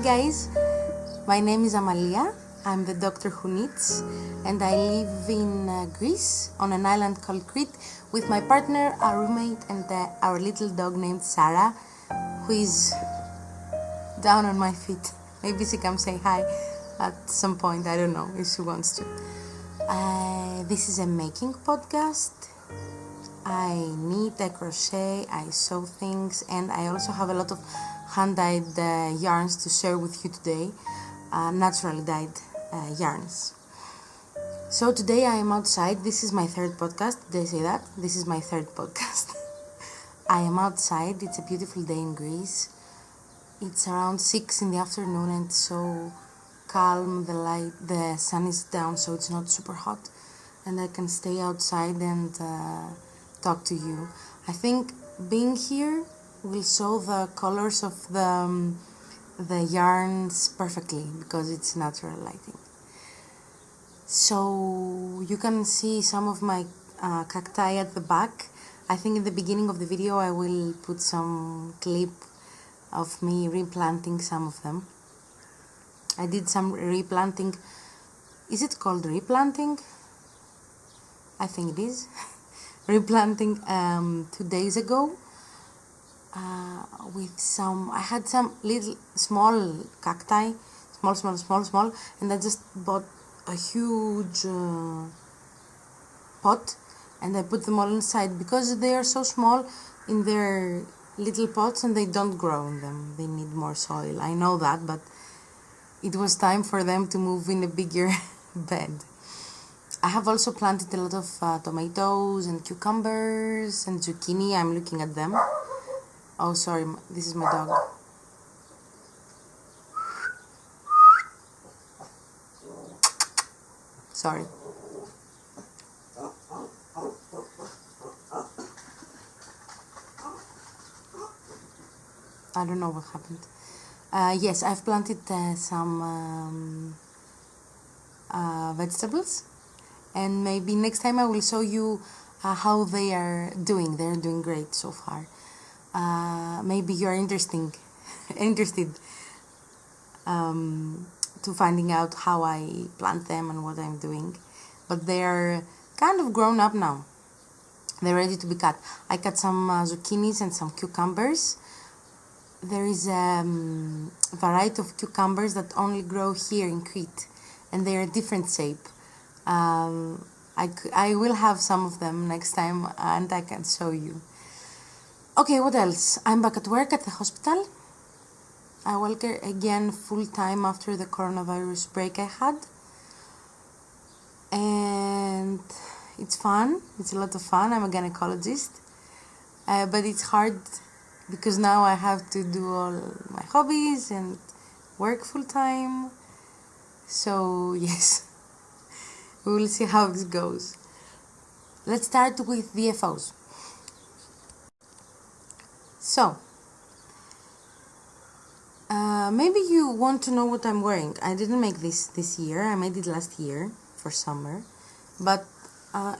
guys, my name is Amalia. I'm the doctor who knits, and I live in Greece on an island called Crete with my partner, our roommate, and our little dog named Sarah, who is down on my feet. Maybe she can say hi at some point, I don't know if she wants to. This is a making podcast. I knit, I crochet, I sew things, and I also have a lot of hand-dyed yarns to share with you today, naturally dyed yarns. So today I am outside. This is my third podcast. Did I say that? This is my third podcast. I am outside. It's a beautiful day in Greece. It's around 6 in the afternoon and it's so calm. The sun is down, so it's not super hot, and I can stay outside and talk to you. I think being here will show the colors of the yarns perfectly because it's natural lighting. So you can see some of my cacti at the back. I think in the beginning of the video I will put some clip of me replanting some of them. I did some replanting. Is it called replanting? I think it is. Replanting 2 days ago with some, I had some little small cacti, small, and I just bought a huge pot and I put them all inside because they are so small in their little pots and they don't grow in them. They need more soil. I know that, but it was time for them to move in a bigger bed. I have also planted a lot of tomatoes and cucumbers and zucchini. I'm looking at them. Oh, sorry, this is my dog. Sorry. I don't know what happened. Yes, I've planted some vegetables. And maybe next time I will show you how they are doing. They're doing great so far. Maybe you're interested to finding out how I plant them and what I'm doing. But they're kind of grown up now. They're ready to be cut. I cut some zucchinis and some cucumbers. There is a variety of cucumbers that only grow here in Crete, and they're a different shape. I will have some of them next time and I can show you. Okay, what else? I'm back at work at the hospital. I work again full time after the coronavirus break I had. And it's fun. It's a lot of fun. I'm a gynecologist. But it's hard because now I have to do all my hobbies and work full time. So yes. We will see how this goes. Let's start with VFOs. So, maybe you want to know what I'm wearing. I didn't make this year. I made it last year for summer. But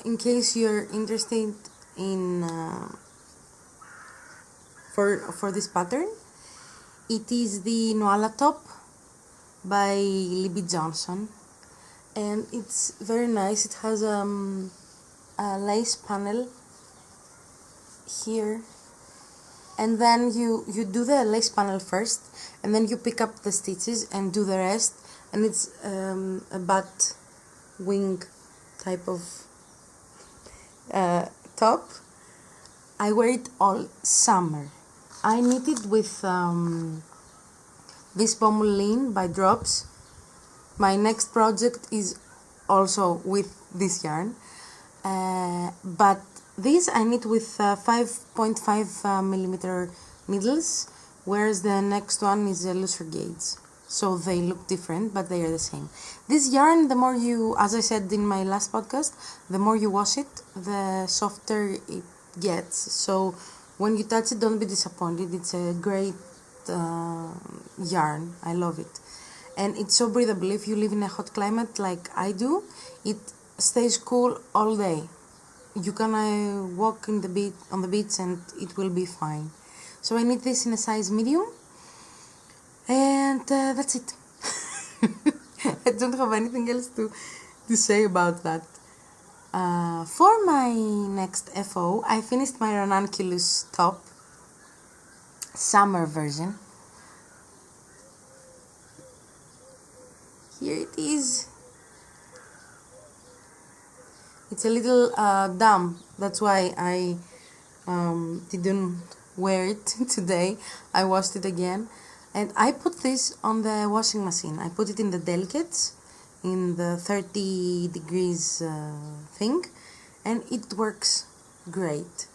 in case you're interested in for this pattern, it is the NUALA top by Libby Johnson. And it's very nice. It has a lace panel here, and then you do the lace panel first, and then you pick up the stitches and do the rest. And it's a bat wing type of top. I wear it all summer. I knit it with this BOMULL-LIN by Drops. My next project is also with this yarn, but this I knit with 5.5 millimeter needles, whereas the next one is a looser gauge. So they look different, but they are the same. This yarn, the more you, as I said in my last podcast, the more you wash it, the softer it gets. So when you touch it, don't be disappointed. It's a great yarn. I love it. And it's so breathable. If you live in a hot climate like I do, it stays cool all day. You can walk on the beach and it will be fine. So I knit this in a size medium. And that's it. I don't have anything else to say about that. For my next FO, I finished my ranunculus top, summer version. Here it is. It's a little damp, that's why I didn't wear it today. I washed it again, and I put this on the washing machine. I put it in the delicates, in the 30 degrees thing, and it works great.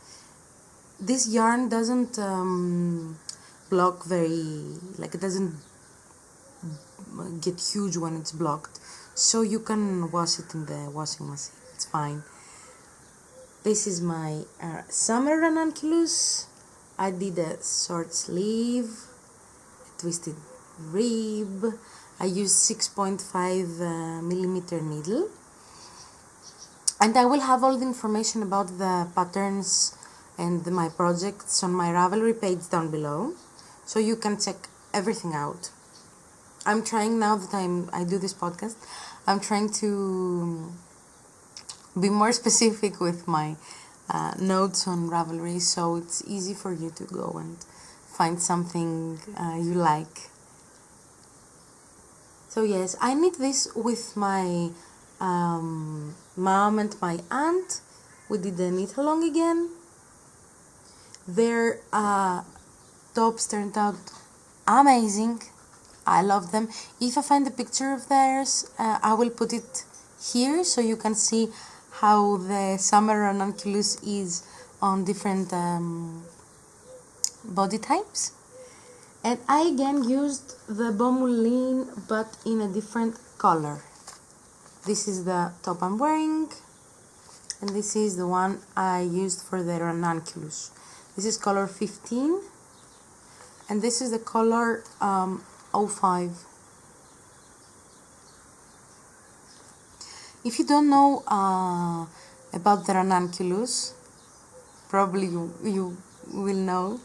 This yarn doesn't block it doesn't get huge when it's blocked, so you can wash it in the washing machine. It's fine. This is my summer ranunculus. I did a short sleeve, a twisted rib. I used 6.5 millimeter needle, and I will have all the information about the patterns and my projects on my Ravelry page down below, so you can check everything out. I'm trying, now that I do this podcast, I'm trying to be more specific with my notes on Ravelry, so it's easy for you to go and find something you like. So yes, I knit this with my mom and my aunt. We did a knit along again. Their tops turned out amazing. I love them. If I find a picture of theirs, I will put it here so you can see how the summer ranunculus is on different body types. And I again used the BOMULL-LIN, but in a different color. This is the top I'm wearing, and this is the one I used for the ranunculus. This is color 15, and this is the color 05. If you don't know about the ranunculus, probably you will know,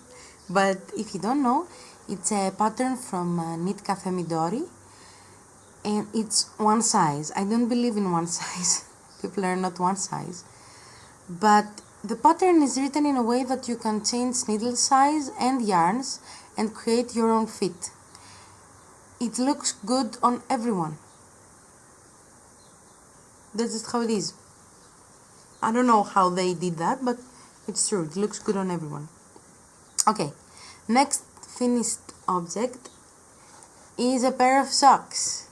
but if you don't know, it's a pattern from Knit Cafe Midori, and it's one size. I don't believe in one size. People are not one size, but the pattern is written in a way that you can change needle size and yarns and create your own fit. It looks good on everyone. That's just how it is. I don't know how they did that, but it's true. It looks good on everyone. Okay, next finished object is a pair of socks.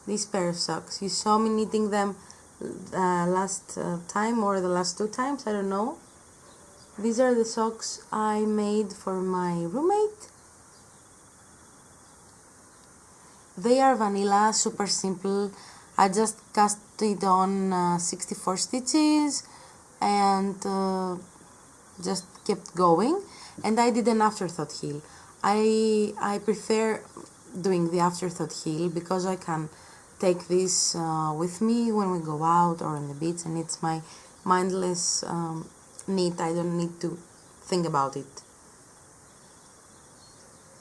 This pair of socks. You saw me knitting them last time or the last 2 times, I don't know. These are the socks I made for my roommate. They are vanilla, super simple. I just cast it on 64 stitches and just kept going, and I did an afterthought heel. I prefer doing the afterthought heel because I can take this with me when we go out or on the beach, and it's my mindless knit. I don't need to think about it.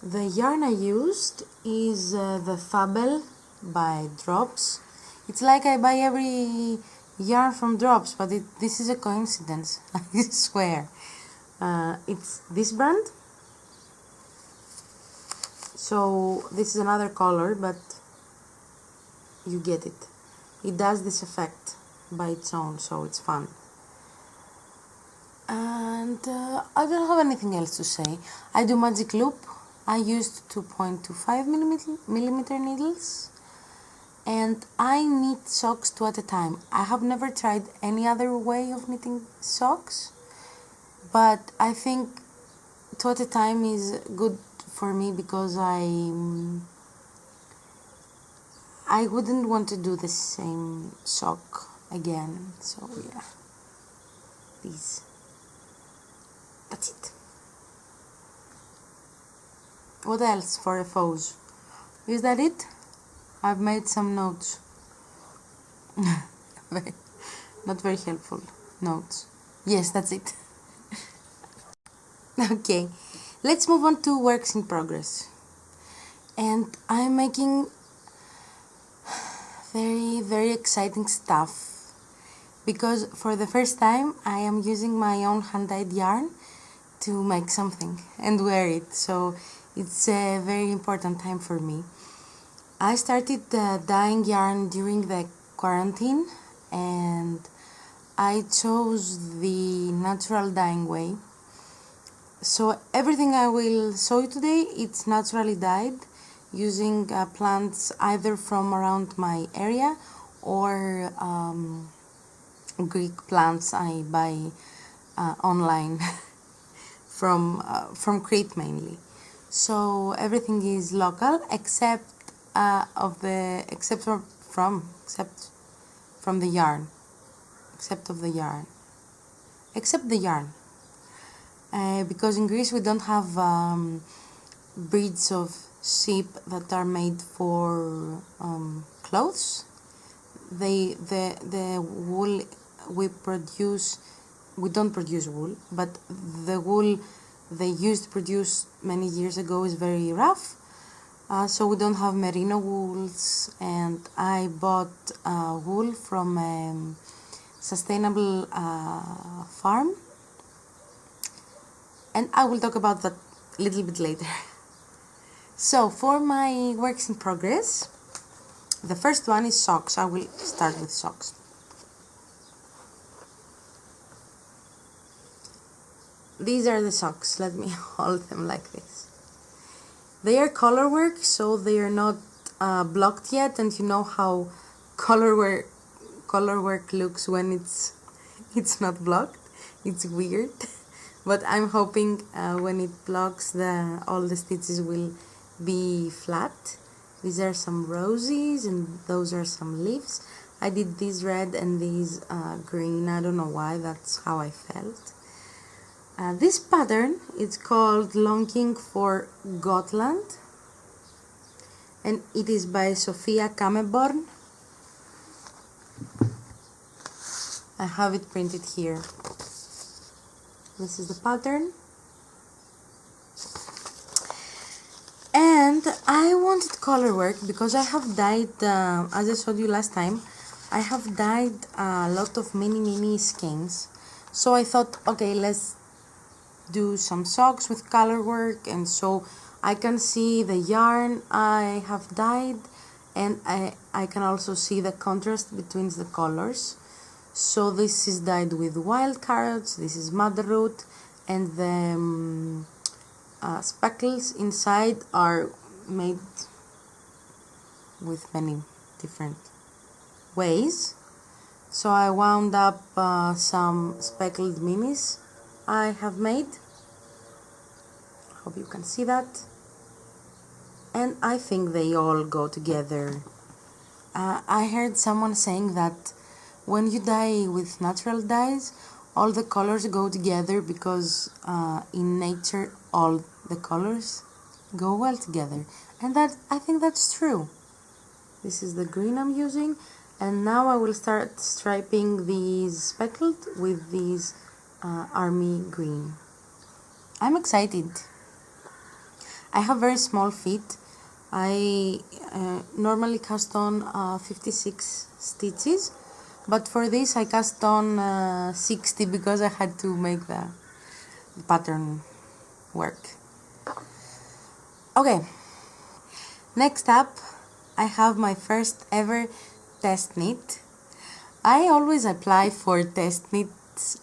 The yarn I used is the FABEL by Drops. It's like I buy every yarn from Drops, but this is a coincidence, I swear. It's this brand. So this is another color, but you get it. It does this effect by its own, so it's fun. And I don't have anything else to say. I do magic loop. I used 2.25 millimeter needles, and I knit socks 2 at a time. I have never tried any other way of knitting socks, but I think 2 at a time is good for me because I wouldn't want to do the same sock again. So yeah, these. That's it. What else for FOs? Is that it? I've made some notes. Not very helpful notes. Yes, that's it. Okay, let's move on to works in progress. and I'm making very, very exciting stuff because for the first time I am using my own hand-dyed yarn to make something and wear it, so it's a very important time for me. I started dyeing yarn during the quarantine and I chose the natural dyeing way. So everything I will show you today, it's naturally dyed using plants either from around my area or Greek plants I buy online from Crete mainly. So everything is local except from the yarn, except the yarn. Because in Greece we don't have breeds of sheep that are made for clothes. The wool we don't produce wool, but the wool they used to produce many years ago is very rough. So we don't have merino wools, and I bought wool from a sustainable farm, and I will talk about that a little bit later. So for my works in progress, the first one is socks. I will start with socks. These are the socks. Let me hold them like this. They are Colorwork, so they are not blocked yet, and you know how Colorwork looks when it's not blocked. It's weird, but I'm hoping when it blocks, all the stitches will be flat. These are some roses, and those are some leaves. I did these red and these green. I don't know why. That's how I felt. This pattern is called Longing for Gotland, and it is by Sophia Kameborn. I have it printed here. This is the pattern, and I wanted Colorwork because I have dyed, as I showed you last time, I have dyed a lot of mini skeins. So I thought, okay, let's do some socks with Colorwork, and so I can see the yarn I have dyed, and I can also see the contrast between the colors. So this is dyed with wild carrots, this is motherroot, and the speckles inside are made with many different ways. So I wound up some speckled minis I have made. Hope you can see that. And I think they all go together. I heard someone saying that when you dye with natural dyes, all the colors go together because in nature all the colors go well together. And I think that's true. This is the green I'm using, and now I will start striping these speckled with these army green. I'm excited. I have very small feet. I normally cast on 56 stitches, but for this I cast on 60 because I had to make the pattern work. Okay, next up I have my first ever test knit. I always apply for test knits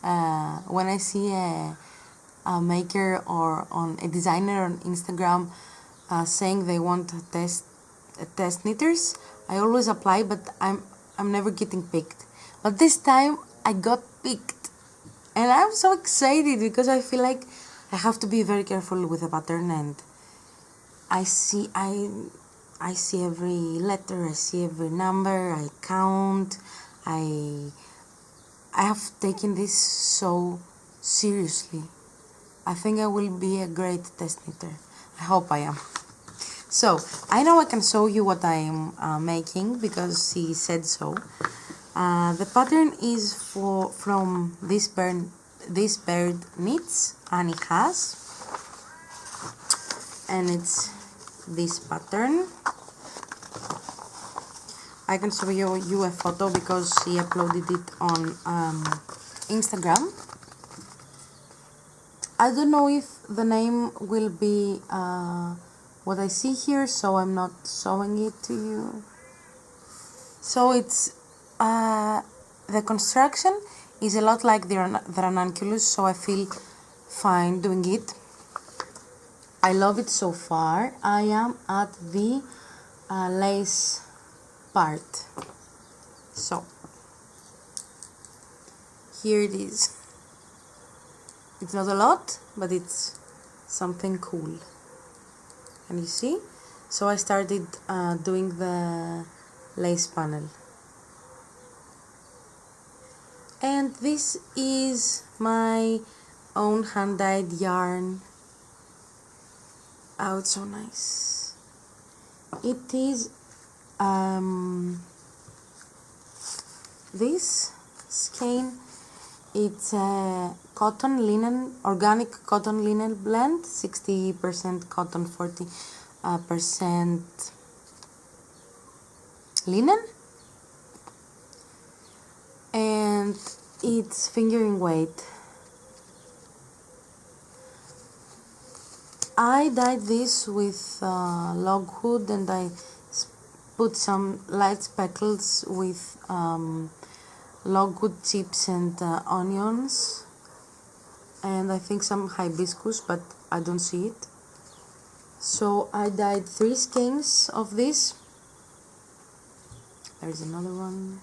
when I see a maker or on a designer on Instagram saying they want test knitters. I always apply, but I'm never getting picked. But this time I got picked, and I'm so excited because I feel like I have to be very careful with the pattern, and I see every letter, I see every number, I count. I have taken this so seriously. I think I will be a great test knitter. I hope I am. So, I know I can show you what I am making because she said so. The pattern is from this bird knits, Annie has. And it's this pattern. I can show you a photo because she uploaded it on Instagram. I don't know if the name will be what I see here, so I'm not showing it to you. So it's the construction is a lot like the ranunculus, so I feel fine doing it. I love it so far. I am at the lace part. So here it is. It's not a lot, but it's something cool. Can you see? So I started doing the lace panel. And this is my own hand-dyed yarn. Oh, it's so nice. It is this skein. It's a cotton linen, organic cotton linen blend, 60% cotton, 40% linen, and it's fingering weight. I dyed this with logwood, and I put some light speckles with logwood chips and onions, and I think some hibiscus, but I don't see it. So I dyed 3 skeins of this. There's another one.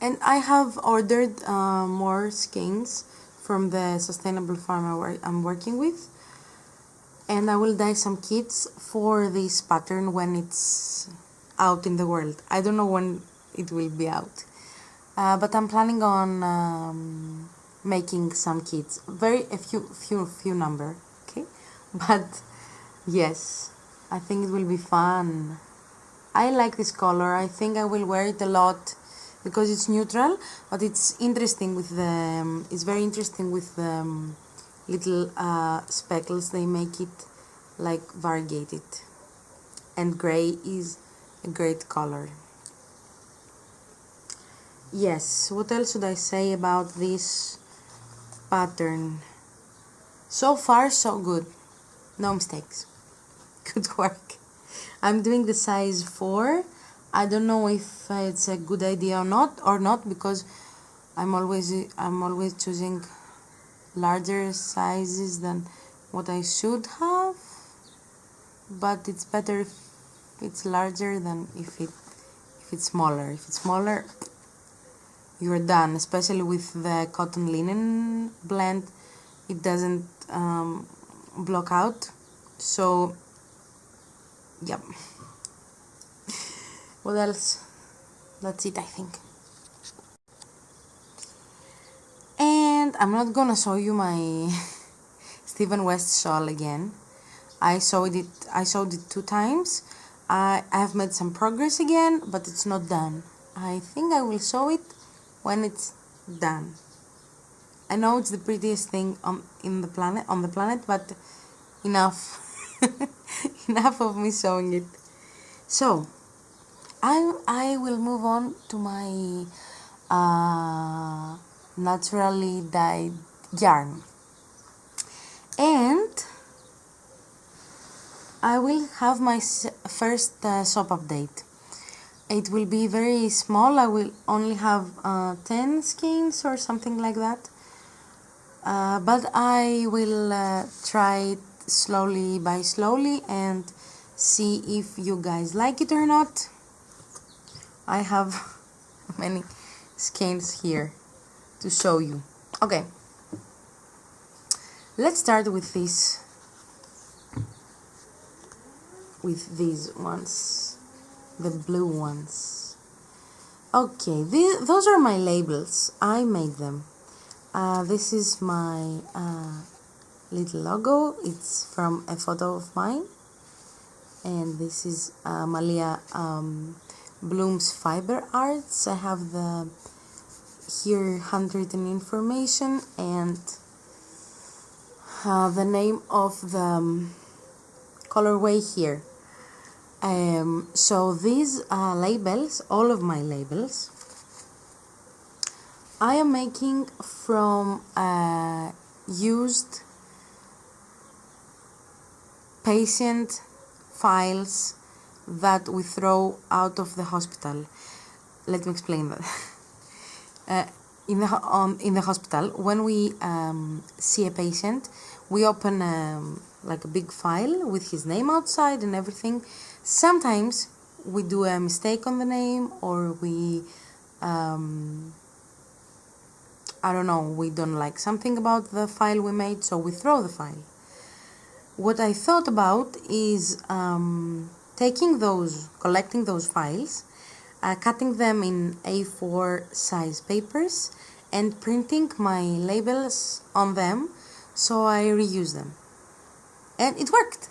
And I have ordered more skeins from the sustainable farm I'm working with, and I will dye some kits for this pattern when it's out in the world. I don't know when it will be out, but I'm planning on making some kits, a few number, okay? But yes, I think it will be fun. I like this color. I think I will wear it a lot because it's neutral, but it's interesting with the it's very interesting with the little speckles. They make it like variegated, and gray is a great color. Yes, what else should I say about this pattern? So far so good, no mistakes. Good work. I'm doing the size 4. I don't know if it's a good idea or not because I'm always choosing larger sizes than what I should have, but it's better if it's larger than if it's smaller. If it's smaller, you're done, especially with the cotton linen blend. It doesn't block out, so yep. What else? That's it, I think. And I'm not gonna show you my Stephen West shawl again. I sewed it 2 times. I have made some progress again, but it's not done. I think I will sew it when it's done. I know it's the prettiest thing on the planet, but enough. Enough of me sewing it. So I will move on to my naturally dyed yarn, and I will have my first shop update. It will be very small. I will only have 10 skeins or something like that, but I will try it slowly and see if you guys like it or not. I have many skeins here to show you. Okay, let's start with this. With these ones, the blue ones. Okay, those are my labels. I made them. This is my little logo. It's from a photo of mine, and this is Amalia Blooms Fiber Arts. I have the here handwritten information, and the name of the colorway here. So these labels, all of my labels, I am making from used patient files that we throw out of the hospital. Let me explain that. In the hospital, when we see a patient, we open like a big file with his name outside and everything. Sometimes we do a mistake on the name, or we I don't know, we don't like something about the file we made, so we throw the file. What I thought about is collecting those files, cutting them in A4 size papers and printing my labels on them, so I reuse them. And it worked.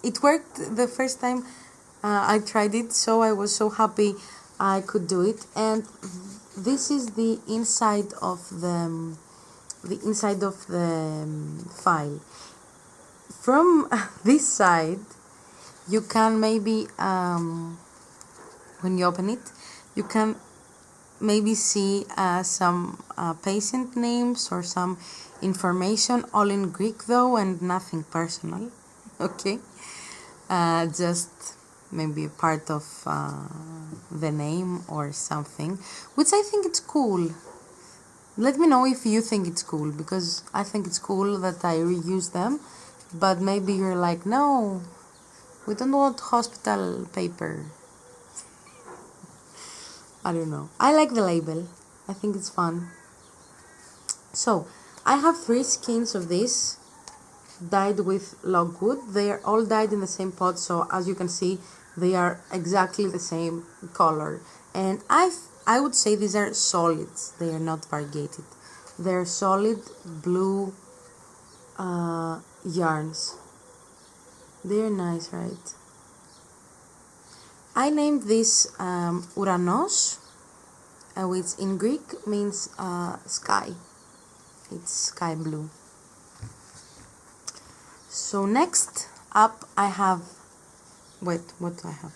It worked the first time I tried it, so I was so happy I could do it. And this is the inside of the file. From this side, you can maybe when you open it, you can maybe see some patient names or some information, all in Greek though, and nothing personal. Okay, just maybe part of the name or something, which I think it's cool. Let me know if you think it's cool, because I think it's cool that I reuse them, but maybe you're like, no, we don't want hospital paper. I don't know. I like the label. I think it's fun. So, I have 3 skeins of this dyed with logwood. They are all dyed in the same pot, so as you can see, they are exactly the same color. And I would say these are solids. They are not variegated. They're solid blue yarns. They're nice, right? I named this Uranos, which in Greek means sky. It's sky blue. So next up I have, what do I have?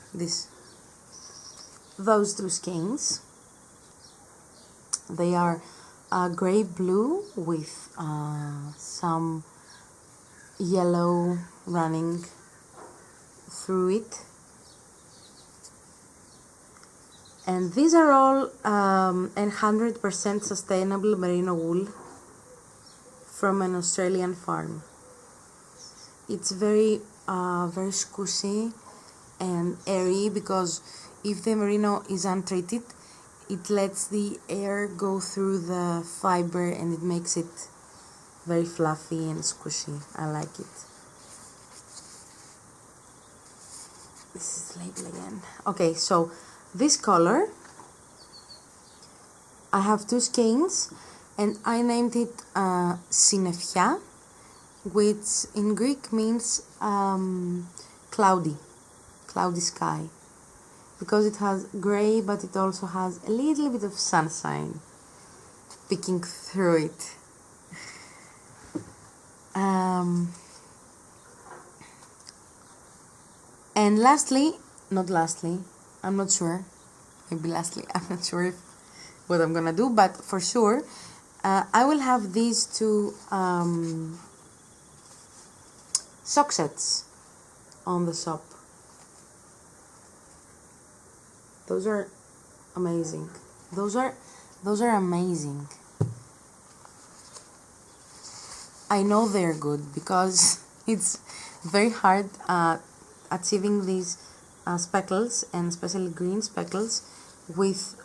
Those 2 skeins. They are grey blue with some yellow running through it. And these are all 100% sustainable merino wool from an Australian farm. It's very squishy and airy, because if the merino is untreated, it lets the air go through the fiber and it makes it very fluffy and squishy. I like it. This is the label again. Okay, so this color, I have 2 skeins, and I named it Synefia, which in Greek means cloudy sky, because it has grey, but it also has a little bit of sunshine peeking through it. And I'm not sure, maybe lastly, I'm not sure what I'm gonna do, but for sure, I will have these 2 sock sets on the shop. Those are amazing. Those are amazing. I know they're good because it's very hard achieving these speckles, and especially green speckles, with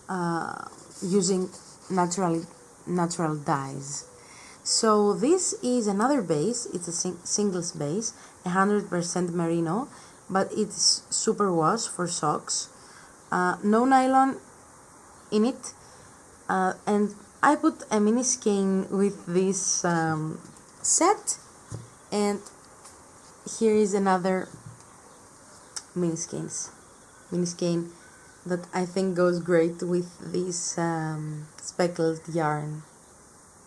using natural dyes. So this is another base. It's a singles base, 100% merino, but it's super wash for socks. No nylon in it, and I put a mini skein with this set, and here is another mini skein that I think goes great with this speckled yarn.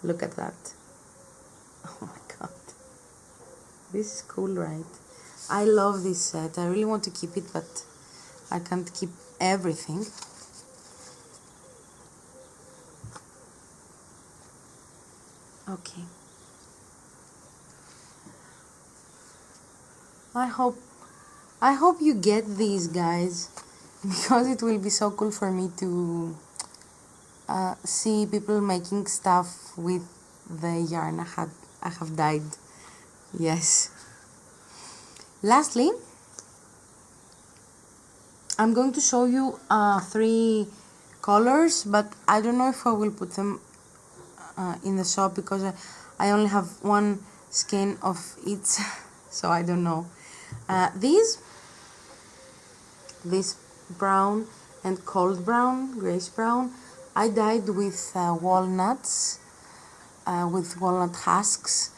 Look at that. Oh my god. This is cool, right? I love this set. I really want to keep it, but I can't keep everything. Okay. I hope you get these, guys, because it will be so cool for me to see people making stuff with the yarn I have dyed. Yes. Lastly, I'm going to show you 3 colors, but I don't know if I will put them in the shop because I only have one skein of each, so I don't know. This brown and cold brown, grayish brown, I dyed with walnuts, with walnut husks.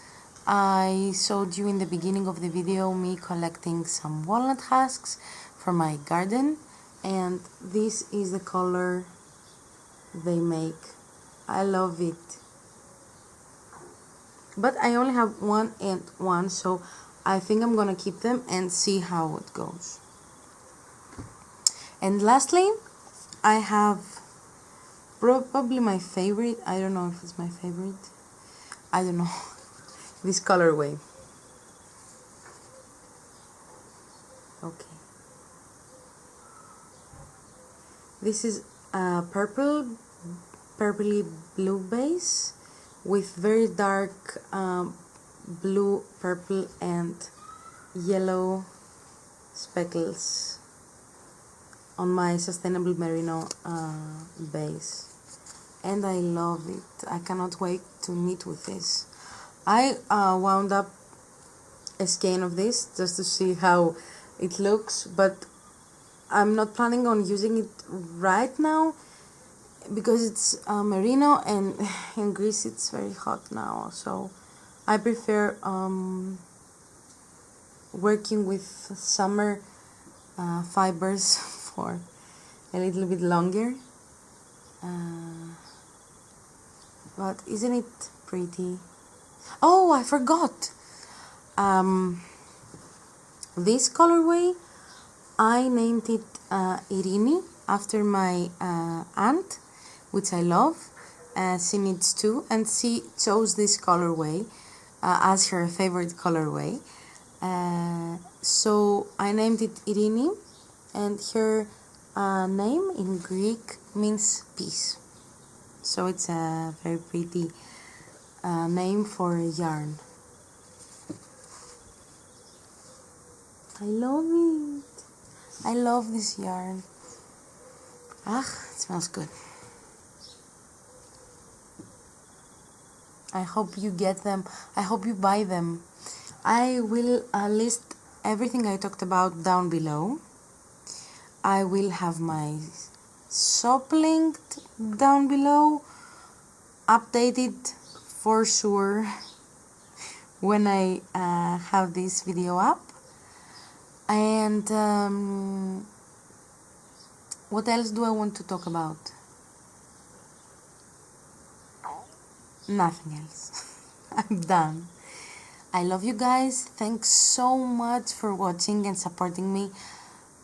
I showed you in the beginning of the video me collecting some walnut husks from my garden, and this is the color they make. I love it. But I only have 1 and 1, so I think I'm gonna keep them and see how it goes. And lastly, I have probably my favorite, I don't know if it's my favorite, I don't know, this colorway. Okay. This is a purpley blue base with very dark blue, purple and yellow speckles on my sustainable merino base, and I love it. I cannot wait to knit with this. I wound up a skein of this just to see how it looks, but I'm not planning on using it right now because it's merino, and in Greece it's very hot now, so I prefer working with summer fibers for a little bit longer. But isn't it pretty? Oh, I forgot. This colorway, I named it Irini after my aunt, which I love. She knits too, and she chose this colorway as her favorite colorway. So I named it Irini, and her name in Greek means peace. So it's a very pretty name for a yarn. I love it. I love this yarn. Ah, it smells good. I hope you get them. I hope you buy them. I will list everything I talked about down below. I will have my shop linked down below, updated for sure when I have this video up. And what else do I want to talk about? Nothing else. I'm done. I love you guys. Thanks so much for watching and supporting me.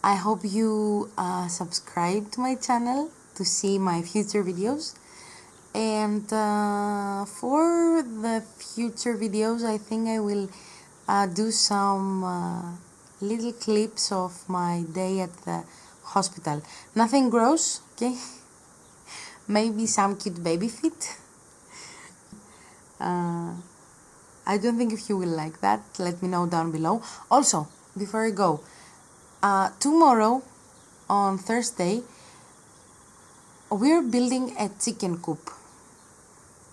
I hope you subscribe to my channel to see my future videos. And for the future videos, I think I will do some little clips of my day at the hospital. Nothing gross, okay? Maybe some cute baby feet. I don't think if you will like that. Let me know down below. Also, before I go, tomorrow on Thursday we're building a chicken coop.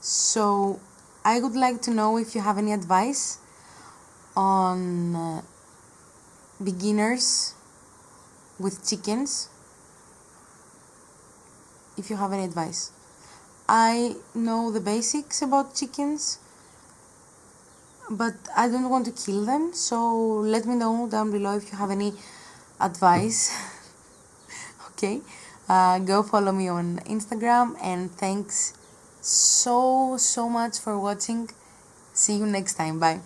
So I would like to know if you have any advice on beginners with chickens. If you have any advice. I know the basics about chickens, but I don't want to kill them, so let me know down below if you have any advice. Okay, go follow me on Instagram, and thanks so much for watching. See you next time. Bye.